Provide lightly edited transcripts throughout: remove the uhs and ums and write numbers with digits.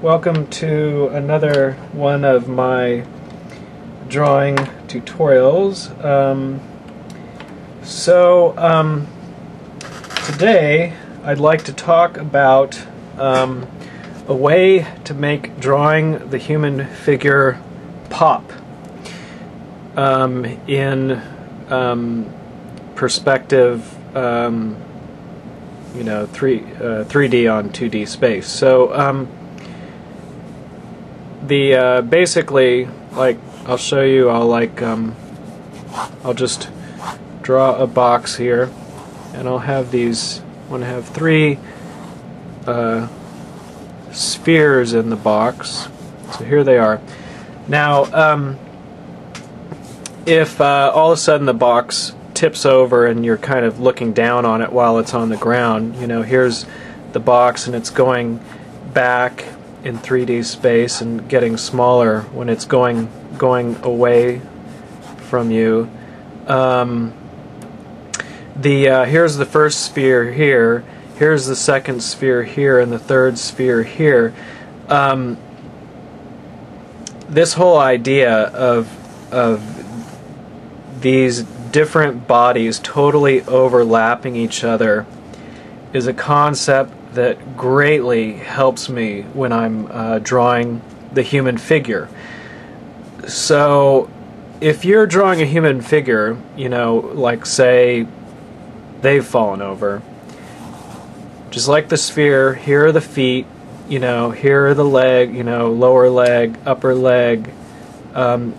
Welcome to another one of my drawing tutorials. Today I'd like to talk about a way to make drawing the human figure pop in perspective, 3D on 2D space. So basically, like, I'll show you. I'll just draw a box here, and I'll have these. I want to have three spheres in the box. So here they are. Now, if all of a sudden the box tips over and you're kind of looking down on it while it's on the ground, here's the box and it's going back in 3D space and getting smaller when it's going away from you. Here's the first sphere here. Here's the second sphere here, and the third sphere here. This whole idea of these different bodies totally overlapping each other is a concept that greatly helps me when I'm drawing the human figure. So if you're drawing a human figure, like say they've fallen over, just like the sphere, here are the feet, here are the leg, lower leg, upper leg,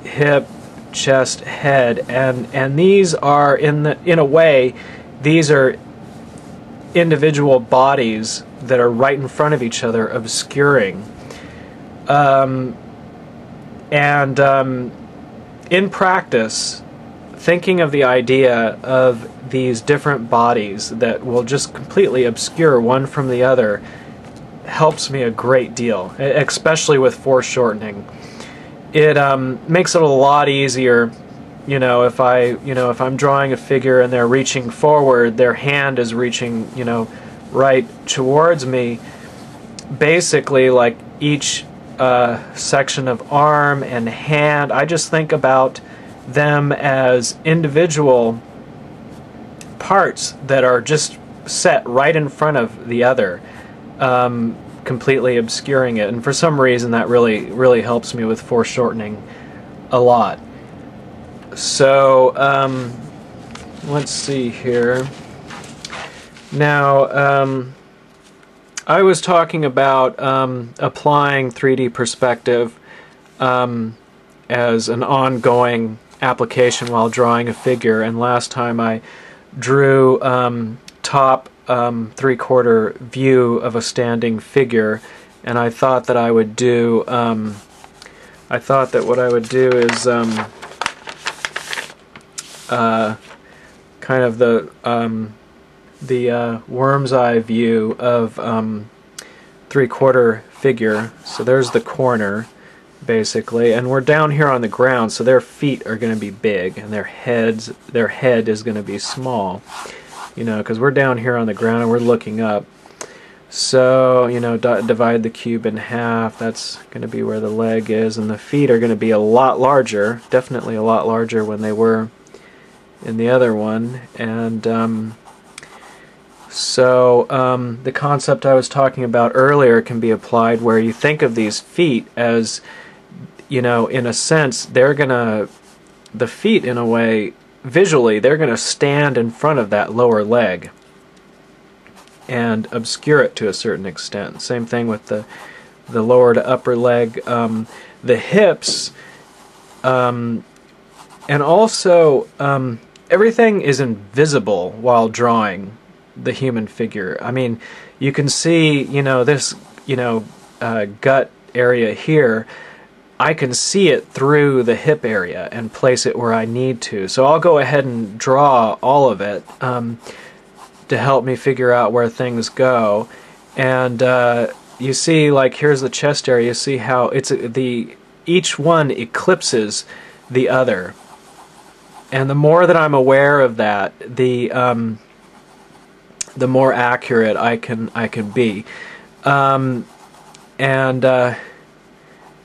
hip, chest, head, and these are in a way, these are individual bodies that are right in front of each other, obscuring. In practice, thinking of the idea of these different bodies that will just completely obscure one from the other helps me a great deal, especially with foreshortening. It makes it a lot easier, if I'm drawing a figure and they're reaching forward, their hand is reaching, right towards me. Basically, like each section of arm and hand, I just think about them as individual parts that are just set right in front of the other, completely obscuring it. And for some reason that really helps me with foreshortening a lot. So let's see here. Now I was talking about applying 3D perspective as an ongoing application while drawing a figure, and last time I drew top 3/4 view of a standing figure, and I thought that I would do what I would do is kind of the worm's eye view of 3/4 figure. So there's the corner, basically, and we're down here on the ground, so their feet are going to be big and their head is going to be small, because we're down here on the ground and we're looking up. So divide the cube in half. That's going to be where the leg is, and the feet are going to be a lot larger, definitely a lot larger when they were in the other one. And the concept I was talking about earlier can be applied where you think of these feet as, in a sense, the feet, in a way, visually, they're going to stand in front of that lower leg and obscure it to a certain extent. Same thing with the lower to upper leg, the hips, and also everything is invisible while drawing the human figure. I mean, you can see, this, gut area here. I can see it through the hip area and place it where I need to. So I'll go ahead and draw all of it to help me figure out where things go. And you see, like, here's the chest area. You see how each one eclipses the other. And the more that I'm aware of that, the more accurate I can be. and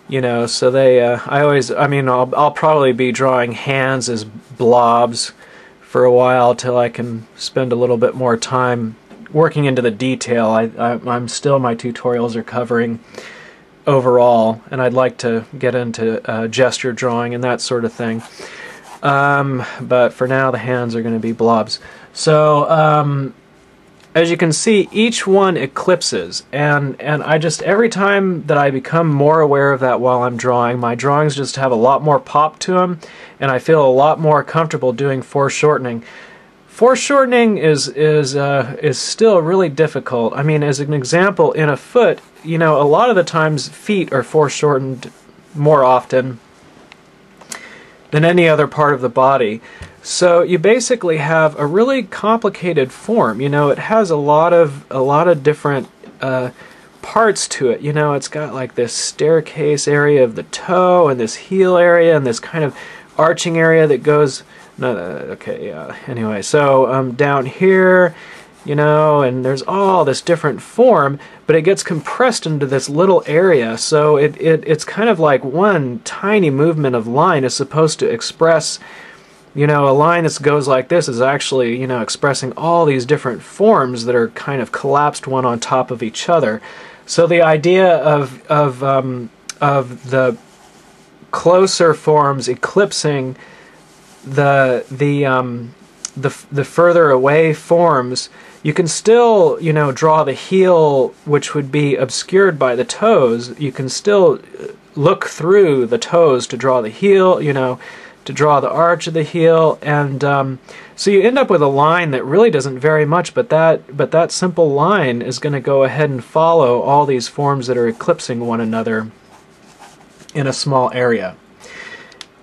you know, so they I'll probably be drawing hands as blobs for a while till I can spend a little bit more time working into the detail. I'm still, my tutorials are covering overall, and I'd like to get into gesture drawing and that sort of thing. But for now, the hands are going to be blobs. So as you can see, each one eclipses, and I just, every time that I become more aware of that while I'm drawing, my drawings just have a lot more pop to them, and I feel a lot more comfortable doing foreshortening. Foreshortening is still really difficult. I mean, as an example, in a foot, you know, a lot of the times feet are foreshortened more often than any other part of the body. So you basically have a really complicated form. You know, it has a lot of different parts to it. You know, it's got like this staircase area of the toe, and this heel area, and this kind of arching area that goes. No, okay, yeah. Anyway, so down here, you know, and there's all this different form, but it gets compressed into this little area. So it's kind of like one tiny movement of line is supposed to express. You know, a line that goes like this is actually, you know, expressing all these different forms that are kind of collapsed one on top of each other. So the idea of the closer forms eclipsing the further away forms, you can still, you know, draw the heel, which would be obscured by the toes. You can still look through the toes to draw the heel, you know, to draw the arch of the heel, and so you end up with a line that really doesn't vary much, but that simple line is going to go ahead and follow all these forms that are eclipsing one another in a small area.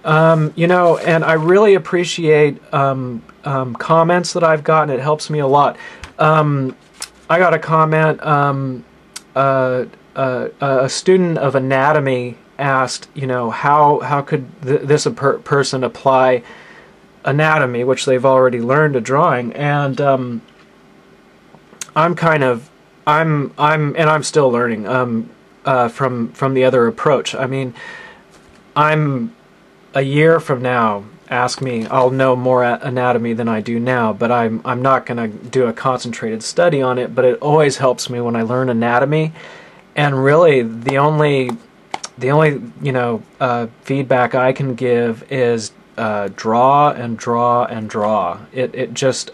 You know, and I really appreciate comments that I've gotten. It helps me a lot. I got a comment, a student of anatomy asked, you know, how could this person apply anatomy, which they've already learned to drawing, and I'm still learning from the other approach. I mean, I'm a year from now, ask me, I'll know more anatomy than I do now, but I'm not going to do a concentrated study on it, but it always helps me when I learn anatomy, and really the only you know feedback I can give is draw and draw and draw. It just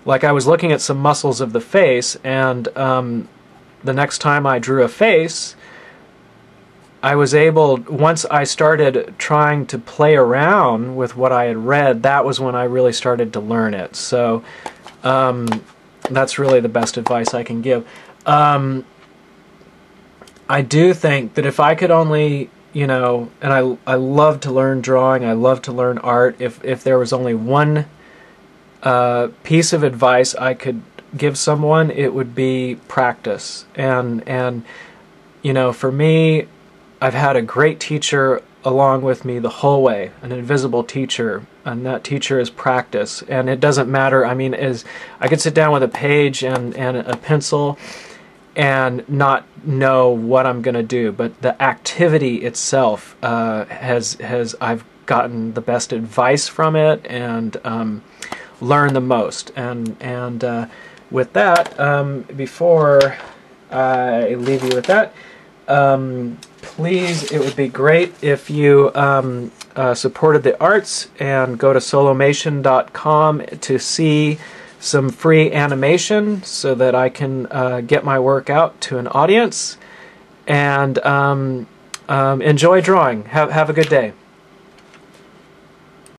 like I was looking at some muscles of the face, and the next time I drew a face, I was able, once I started trying to play around with what I had read, that was when I really started to learn it. So that's really the best advice I can give. I do think that if I could only, you know, and I love to learn drawing, I love to learn art, if there was only one piece of advice I could give someone, it would be practice. And you know, for me, I've had a great teacher along with me the whole way, an invisible teacher, and that teacher is practice. And it doesn't matter, I mean, I could sit down with a page and a pencil and not know what I'm going to do, but the activity itself I've gotten the best advice from it, and learned the most. And with that, before I leave you with that, please, it would be great if you supported the arts, and go to solomation.com to see some free animation so that I can get my work out to an audience, and enjoy drawing. Have a good day.